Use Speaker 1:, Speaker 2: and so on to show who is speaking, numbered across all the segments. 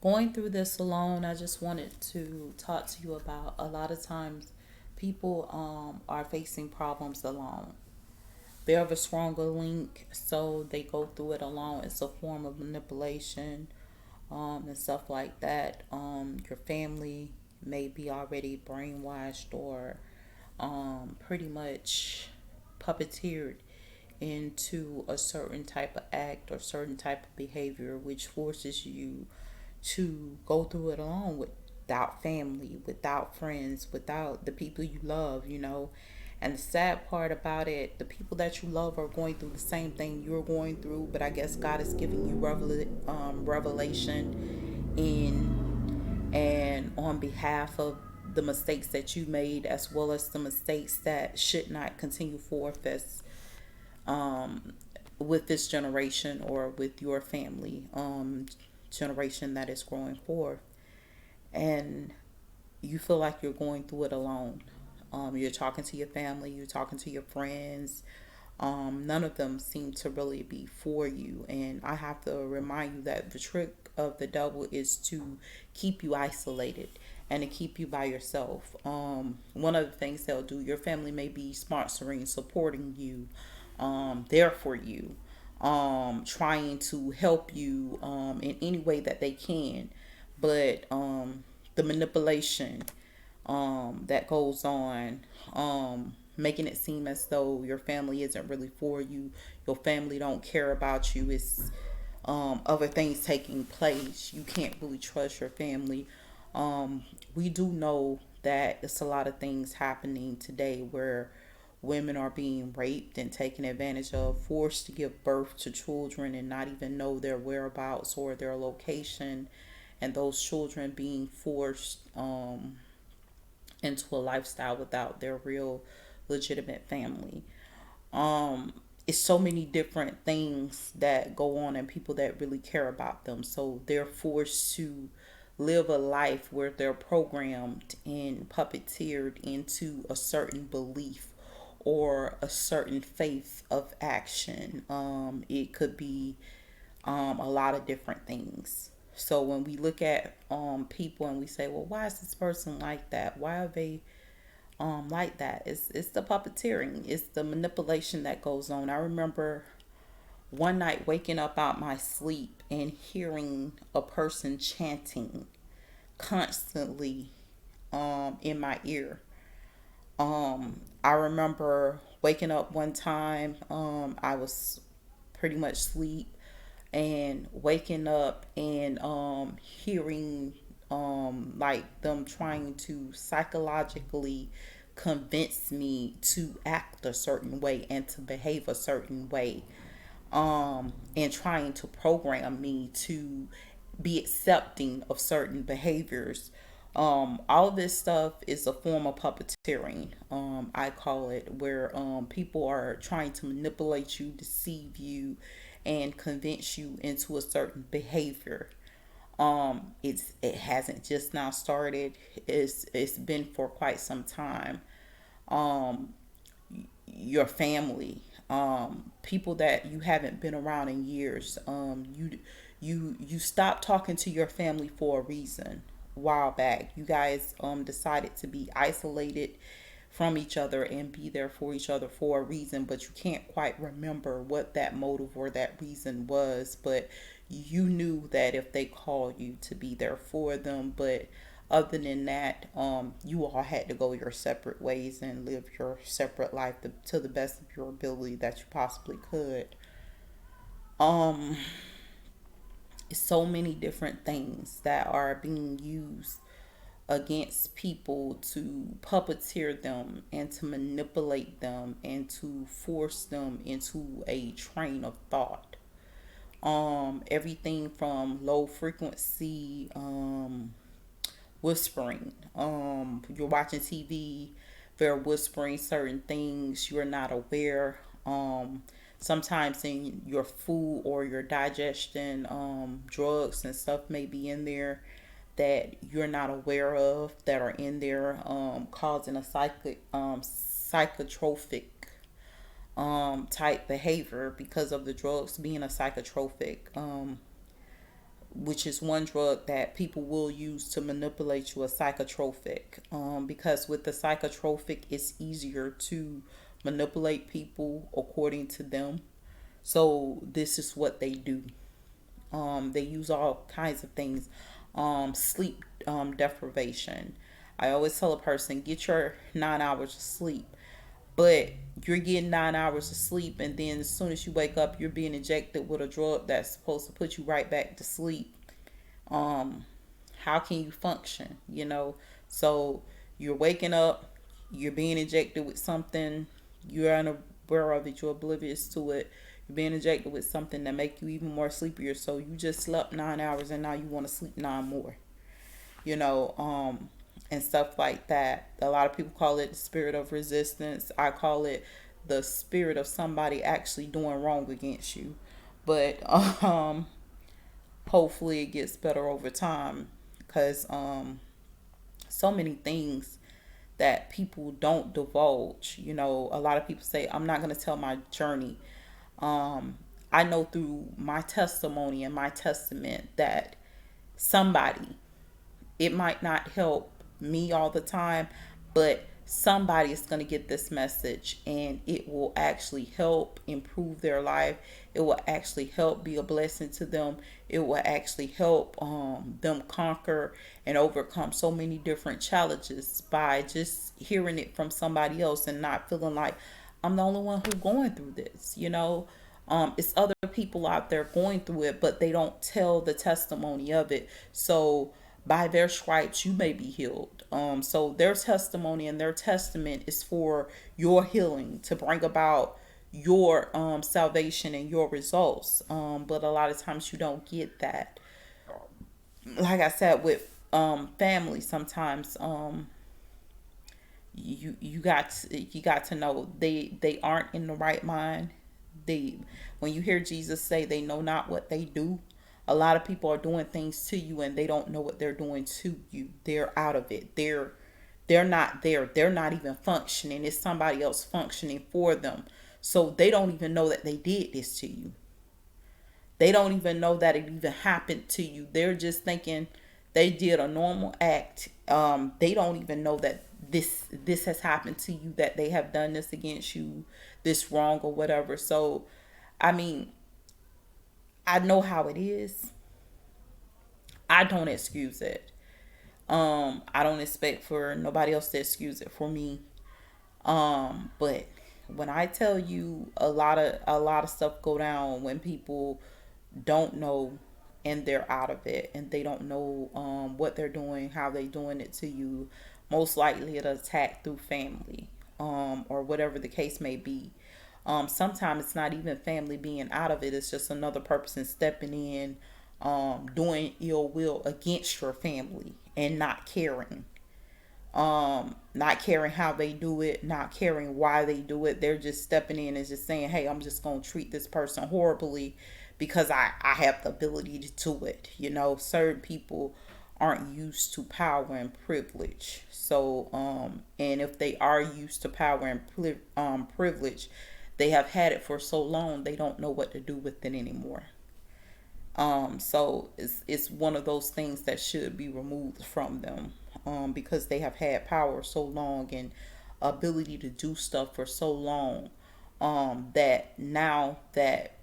Speaker 1: Going through this alone, I just wanted to talk to you about a lot of times people are facing problems alone. They have a stronger link, so they go through it alone. It's a form of manipulation and stuff like that. Your family may be already brainwashed or pretty much puppeteered into a certain type of act or certain type of behavior, which forces you to go through it alone without family, without friends, without the people you love, you know. And the sad part about it, the people that you love are going through the same thing you're going through, but I guess God is giving you revelation in and on behalf of the mistakes that you made, as well as the mistakes that should not continue forth as with this generation or with your family generation that is growing forth. And you feel like you're going through it alone. You're talking to your family, you're talking to your friends. None of them seem to really be for you. And I have to remind you that the trick of the devil is to keep you isolated and to keep you by yourself. One of the things they'll do, your family may be sponsoring, supporting you, there for you, trying to help you in any way that they can. But the manipulation that goes on, making it seem as though your family isn't really for you, your family don't care about you. It's other things taking place. You can't really trust your family. We do know that it's a lot of things happening today where women are being raped and taken advantage of, forced to give birth to children and not even know their whereabouts or their location, and those children being forced into a lifestyle without their real legitimate family. It's so many different things that go on and people that really care about them. So they're forced to live a life where they're programmed and puppeteered into a certain belief or a certain faith of action. It could be a lot of different things. So when we look at people and we say, well, why is this person like that? Why are they like that? It's the puppeteering. It's the manipulation that goes on. I remember one night waking up out my sleep and hearing a person chanting constantly in my ear. I remember waking up one time. I was pretty much asleep and waking up and hearing like them trying to psychologically convince me to act a certain way and to behave a certain way, and trying to program me to be accepting of certain behaviors. All of this stuff is a form of puppeteering, I call it, where people are trying to manipulate you, deceive you, and convince you into a certain behavior. It hasn't just now started. It's been for quite some time. Um, your family, people that you haven't been around in years. You stopped talking to your family for a reason. A while back, you guys decided to be isolated from each other and be there for each other for a reason, but you can't quite remember what that motive or that reason was. But you knew that if they called you to be there for them, but other than that, you all had to go your separate ways and live your separate life to the best of your ability that you possibly could. Um, so many different things that are being used against people to puppeteer them and to manipulate them and to force them into a train of thought. Everything from low frequency whispering. You're watching TV, they're whispering certain things you're not aware. Sometimes in your food or your digestion, drugs and stuff may be in there that you're not aware of that are in there, causing a psychotropic type behavior because of the drugs being a psychotropic. which is one drug that people will use to manipulate you, a psychotropic. Because with the psychotropic, it's easier to manipulate people according to them. So this is what they do. They use all kinds of things. Sleep deprivation. I always tell a person, get your 9 hours of sleep. But you're getting 9 hours of sleep, and then as soon as you wake up, you're being injected with a drug that's supposed to put you right back to sleep. Um, how can you function? So you're waking up, you're being injected with something, you're unaware of it, you're oblivious to it. You're being injected with something that make you even more sleepier. So you just slept 9 hours, and now you want to sleep nine more. You know, and stuff like that. A lot of people call it the spirit of resistance. I call it the spirit of somebody actually doing wrong against you. But hopefully it gets better over time, because so many things that people don't divulge. A lot of people say, I'm not going to tell my journey. um I know through my testimony and my testament that somebody, it might not help me all the time, but somebody is going to get this message, and it will actually help improve their life. It will actually help be a blessing to them. It will actually help them conquer and overcome so many different challenges by just hearing it from somebody else and not feeling like I'm the only one who's going through this. It's other people out there going through it, but they don't tell the testimony of it. So by their stripes you may be healed. So their testimony and their testament is for your healing, to bring about your salvation and your results. But a lot of times you don't get that. Like I said, with family, sometimes you got to know they aren't in the right mind. They When you hear Jesus say they know not what they do, a lot of people are doing things to you and they don't know what they're doing to you. They're out of it. They're not there. They're not even functioning. It's somebody else functioning for them. So they don't even know that they did this to you. They don't even know that it even happened to you. They're just thinking they did a normal act. They don't even know that this has happened to you, that they have done this against you, this wrong or whatever. So, I mean, I know how it is. I don't excuse it. I don't expect for nobody else to excuse it for me. But when I tell you, a lot of stuff go down when people don't know, and they're out of it, and they don't know what they're doing, how they doing it to you. Most likely an attack through family, or whatever the case may be. Sometimes it's not even family being out of it, it's just another person stepping in, doing ill will against your family and not caring. Not caring how they do it, not caring why they do it. They're just stepping in and just saying, hey, I'm just going to treat this person horribly because I have the ability to do it. Certain people aren't used to power and privilege. So, and if they are used to power and privilege, they have had it for so long, they don't know what to do with it anymore. So it's one of those things that should be removed from them, because they have had power so long and ability to do stuff for so long, that now that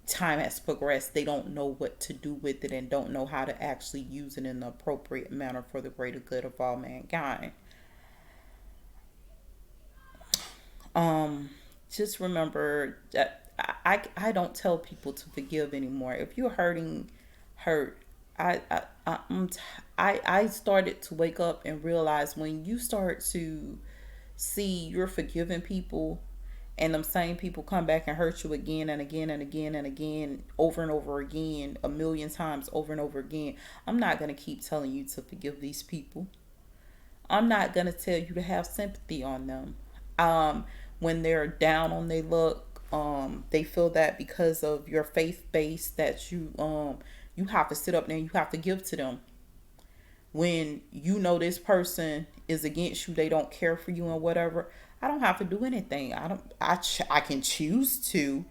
Speaker 1: time has progressed, they don't know what to do with it and don't know how to actually use it in the appropriate manner for the greater good of all mankind. Um, just remember that I don't tell people to forgive anymore. If you're hurt, I I started to wake up and realize when you start to see you're forgiving people, and them same people come back and hurt you again and again and again and again, over and over again, a million times over and over again. I'm not going to keep telling you to forgive these people. I'm not going to tell you to have sympathy on them. Um, when they're down on their luck, they feel that because of your faith base that you have to sit up there and you have to give to them. When you know this person is against you, they don't care for you and whatever. I don't have to do anything. I don't. I can choose to,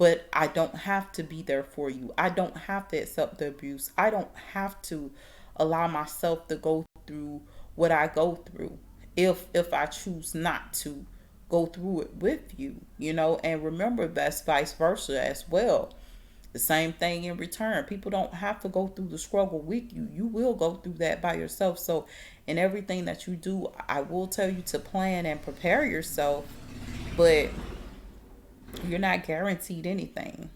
Speaker 1: but I don't have to be there for you. I don't have to accept the abuse. I don't have to allow myself to go through what I go through if I choose not to go through it with you, you know. And remember, that's vice versa as well. The same thing in return. People don't have to go through the struggle with you. You will go through that by yourself. So, in everything that you do, I will tell you to plan and prepare yourself, but you're not guaranteed anything.